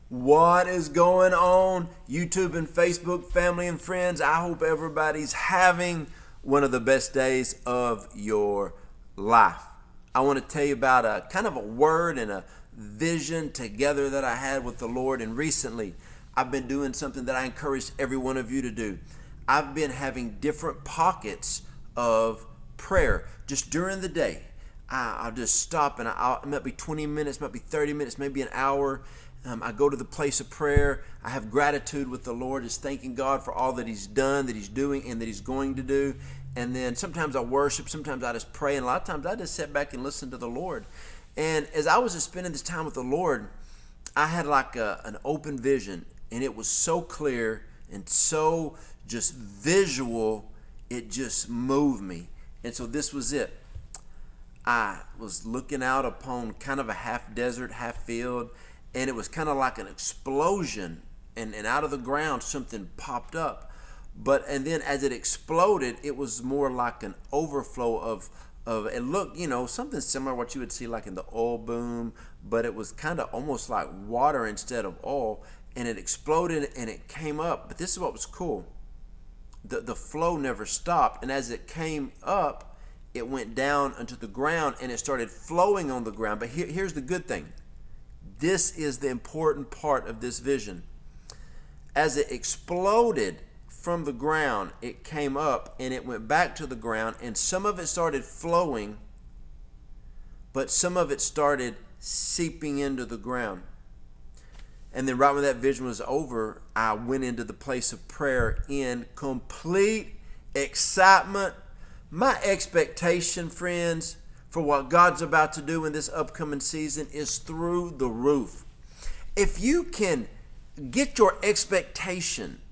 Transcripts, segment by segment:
What is going on, YouTube and Facebook family and friends? I hope everybody's having one of the best days of your life. I want to tell you about a kind of a word and a vision together that I had with the Lord. And recently, I've been doing something that I encourage every one of you to do. I've been having different pockets of prayer just during the day. I'll just stop and it might be 20 minutes, might be 30 minutes, maybe an hour. I go to the place of prayer. I have gratitude with the Lord, just thanking God for all that He's done, that He's doing, and that He's going to do. And then sometimes I worship, sometimes I just pray, and a lot of times I just sit back and listen to the Lord. And as I was just spending this time with the Lord, I had like an open vision, and it was so clear and so just visual, it just moved me. And so this was it. I was looking out upon kind of a half desert, half field, and it was kind of like an explosion, and out of the ground something popped up. And then as it exploded, it was more like an overflow of it looked, something similar to what you would see like in the oil boom, but it was kind of almost like water instead of oil, and it exploded and it came up. But this is what was cool. The flow never stopped, and as it came up, it went down onto the ground and it started flowing on the ground. But here's the good thing. This is the important part of this vision. As it exploded from the ground, it came up and it went back to the ground, and some of it started flowing, but some of it started seeping into the ground. And then right when that vision was over, I went into the place of prayer in complete excitement. My expectation, friends, for what God's about to do in this upcoming season is through the roof. If you can get your expectation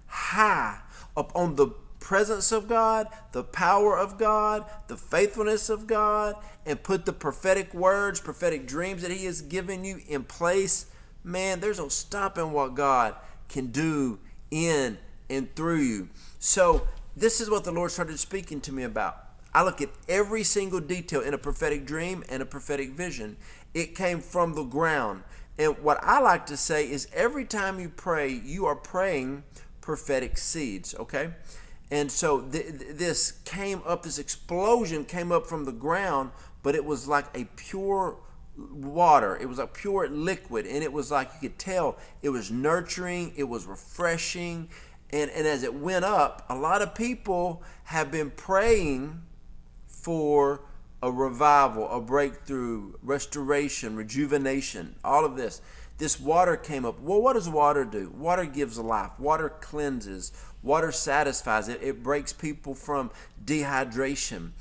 high upon the presence of God, the power of God, the faithfulness of God, and put the prophetic words, prophetic dreams that He has given you in place, man, there's no stopping what God can do in and through you. So this is what the Lord started speaking to me about. I look at every single detail in a prophetic dream and a prophetic vision. It came from the ground. And what I like to say is every time you pray, you are praying prophetic seeds, okay? And so this came up, this explosion came up from the ground, but it was like a pure water. It was a pure liquid, and it was like you could tell it was nurturing, it was refreshing. And as it went up, a lot of people have been praying for a revival, a breakthrough, restoration, rejuvenation, all of this. This water came up. Well, what does water do? Water gives life. Water cleanses. Water satisfies. It breaks people from dehydration.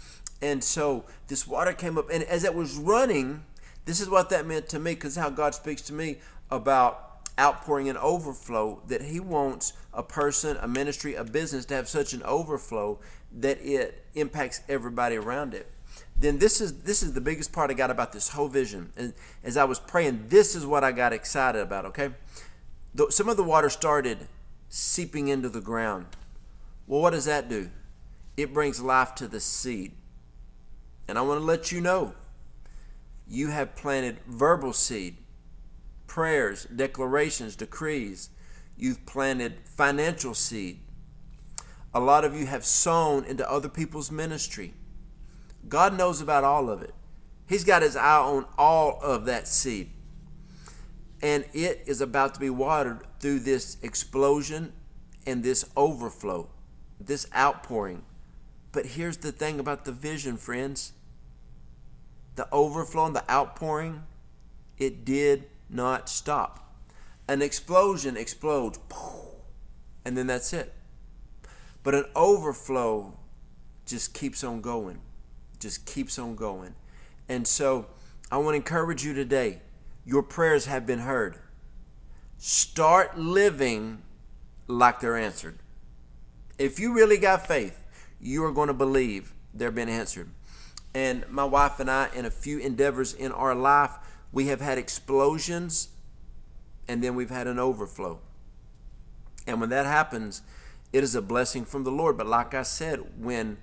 And so this water came up, and as it was running, this is what that meant to me, because how God speaks to me about outpouring and overflow, that He wants a person, a ministry, a business to have such an overflow that it impacts everybody around it. Then this is the biggest part I got about this whole vision. And as I was praying, this is what I got excited about, okay? Some of the water started seeping into the ground. Well, what does that do? It brings life to the seed. And I want to let you know, you have planted verbal seed, prayers, declarations, decrees. You've planted financial seed. A lot of you have sown into other people's ministry. God knows about all of it. He's got His eye on all of that seed. And it is about to be watered through this explosion and this overflow, this outpouring. But here's the thing about the vision, friends. The overflow and the outpouring, it did not stop. An explosion explodes, and then that's it. But an overflow just keeps on going, just keeps on going. And so I want to encourage you today. Your prayers have been heard. Start living like they're answered. If you really got faith, you are going to believe they're being answered. And my wife and I, in a few endeavors in our life, we have had explosions, and then we've had an overflow. And when that happens, it is a blessing from the Lord. But like I said, when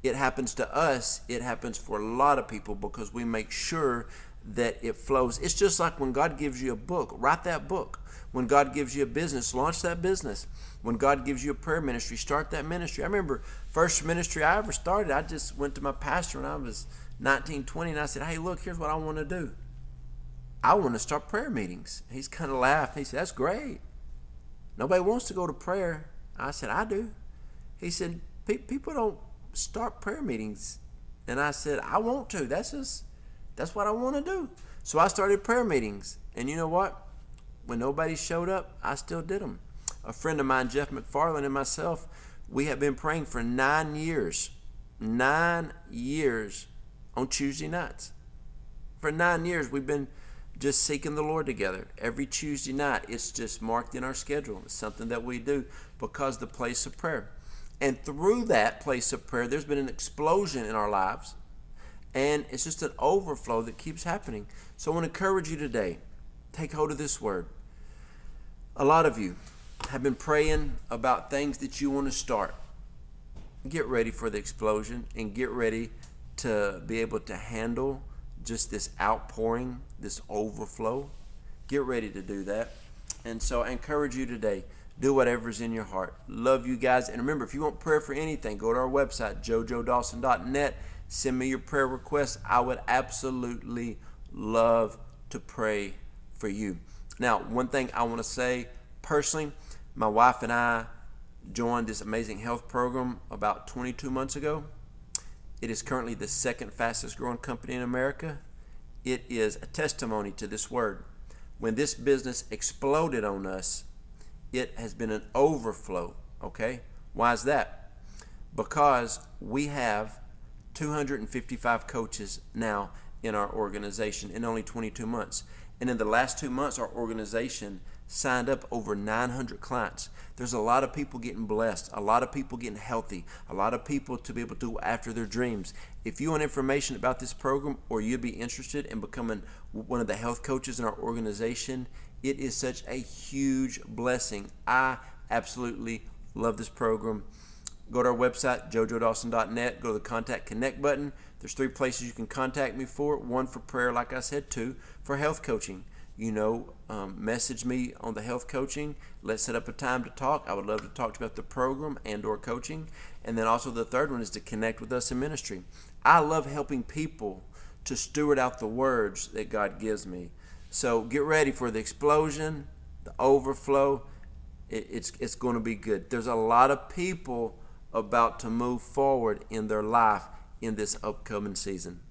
it happens to us, it happens for a lot of people, because we make sure that it flows. It's just like when God gives you a book, write that book. When God gives you a business, launch that business. When God gives you a prayer ministry, start that ministry. I remember first ministry I ever started, I just went to my pastor when I was 19, 20, and I said, hey, look, here's what I want to do. I want to start prayer meetings. He's kind of laughed. He said, that's great. Nobody wants to go to prayer. I said, I do. He said, people don't start prayer meetings. And I said, I want to. That's what I want to do. So I started prayer meetings. And you know what? When nobody showed up, I still did them. A friend of mine, Jeff McFarland, and myself, we have been praying for 9 years. 9 years on Tuesday nights. For 9 years, we've been just seeking the Lord together. Every Tuesday night, it's just marked in our schedule. It's something that we do because the place of prayer. And through that place of prayer, there's been an explosion in our lives. And it's just an overflow that keeps happening. So I want to encourage you today, take hold of this word. A lot of you have been praying about things that you want to start. Get ready for the explosion and get ready to be able to handle just this outpouring, this overflow. Get ready to do that. And so I encourage you today, do whatever's in your heart. Love you guys. And remember, if you want prayer for anything, go to our website, joejoedawson.net. Send me your prayer requests. I would absolutely love to pray for you. Now, one thing I want to say personally, my wife and I joined this amazing health program about 22 months ago. It is currently the second fastest growing company in America. It is a testimony to this word. When this business exploded on us, it has been an overflow, okay? Why is that? Because we have 255 coaches now in our organization in only 22 months. And in the last 2 months, our organization signed up over 900 clients. There's a lot of people getting blessed, a lot of people getting healthy, a lot of people to be able to go after their dreams. If you want information about this program or you'd be interested in becoming one of the health coaches in our organization, it is such a huge blessing. I absolutely love this program. Go to our website, joejoedawson.net. Go to the Contact Connect button. There's 3 places you can contact me for. 1 for prayer, like I said. 2 for health coaching. Message me on the health coaching. Let's set up a time to talk. I would love to talk to you about the program and or coaching. And then also the third one is to connect with us in ministry. I love helping people to steward out the words that God gives me. So get ready for the explosion, the overflow. It's going to be good. There's a lot of people about to move forward in their life in this upcoming season.